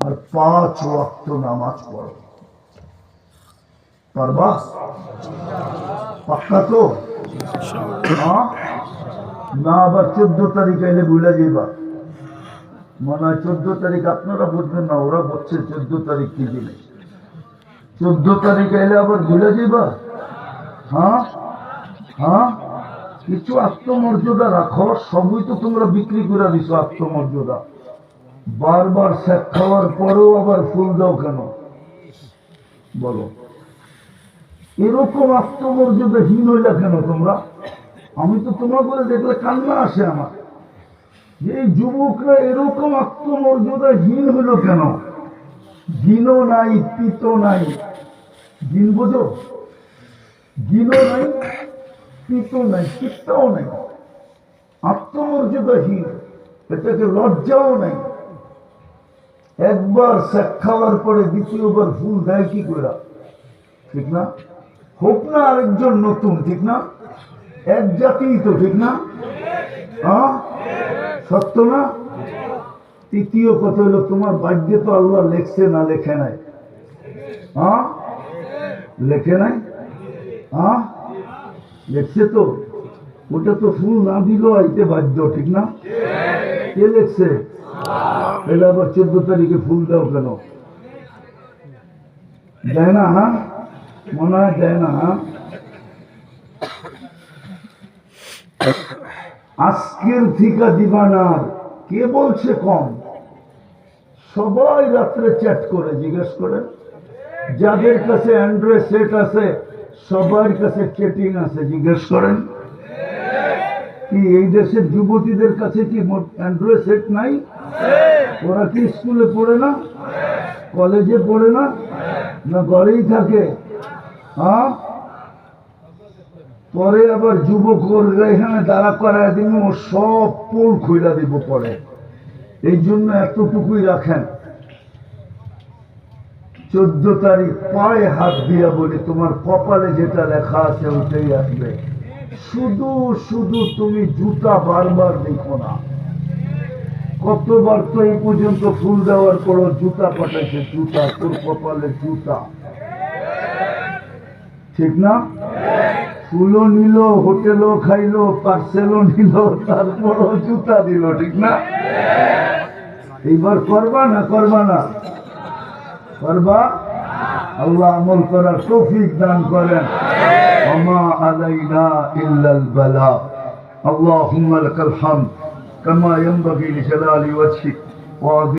আর 5 ওয়াক্ত নামাজ পড়ো। পারবা? পাক্কা তো? হ্যাঁ না, আবার 14 তারিখ এলে ভুলে যাইবা। মনে হয় 14 তারিখ আপনারা বুঝবেন না, ওরা বলছে 14 তারিখ কি জিনিস। 14 তারিখ এলে আবার ভুলে যাইবা। হ্যাঁ হ্যাঁ, কিছু আত্মমর্যাদা রাখো। সবই তো তোমরা বিক্রি করে দিছো আত্মমর্যাদা। বারবার শেখ খাওয়ার পরেও আবার ফুল দাও কেন বলো? এরকম আত্মমর্যাদাহীন হইলা কেন তোমরা? আমি তো তোমার করে দেখলে কান্না আসে আমার, যে এই যুবকরা এরকম আত্মমর্যাদাহীন হইল কেন? গিনো নাই, পিতো নাই। গিন বোঝো? গিনো নাই, পিতো নাই, পিতাও নাই, আত্মমর্যাদাহীন। এটাকে লজ্জাও নাই। একবার শেখ খাওয়ার পরে দ্বিতীয়বার ফুল দেয় কি করে? ঠিক না? হোক না আরেকজন নতুন, ঠিক না? এক জাতি তো, ঠিক না? হ্যাঁ সত্য না? তৃতীয় কথা হলো, তোমার ভাগ্যে তো আল্লাহ লেখছে না লেখে নাই? হ্যাঁ লেখে নাই? হ্যাঁ লেখছে তো। ওটা তো ফুল না দিলেও আইতে বাধ্য, ঠিক না? কে লেখছে? তাহলে আবার 14 তারিখে ফুল দাও কেন? দেয় না? হ্যাঁ মনে হয় দেয় না। হ্যাঁ আজকের থিকা দিবা না। কে বলছে কম? সবাই রাত্রে চ্যাট করে জিজ্ঞেস করে। যাদের কাছে অ্যান্ড্রয়েড সেট আছে সবার কাছে চ্যাটিং আছে, জিজ্ঞেস করেন। কি এই দেশের যুবতীদের কাছে কি অ্যান্ড্রয়েড সেট নাই? ওরা কি স্কুলে পড়ে না, কলেজে পড়ে না, না ঘরেই থাকে? হ্যাঁ পরে আবার যুবক এখানে দাঁড়া করায় দিন, ও সব পোল খুইলা দিব পরে। এই জন্য এতটুকুই রাখেন। 14 তারিখ পায়ে হাত দিয়া বলি, তোমার কপালে যেটা লেখা আছে ওটাই আসবে। শুধু শুধু তুমি জুতা বারবার দেখো না। কতবার তো এই পর্যন্ত ফুল দেওয়ার পরও জুতা পাঠাইছে, জুতা, তোর কপালে জুতা, ঠিক না? ফুলও নিল, হোটেলও খাইলো, পার্সেলও নিল, তারপরও জুতা দিল, ঠিক না? এইবার করবা না করবা না? করবা? আল্লাহ আমল করার তৌফিক দান করেন। ওমা আলাইনা ইল্লাল বালা। আল্লাহুম্মা লাকাল হামদ কামা ইয়ানবাগি লিজালালি ওয়াজহিক ওয়া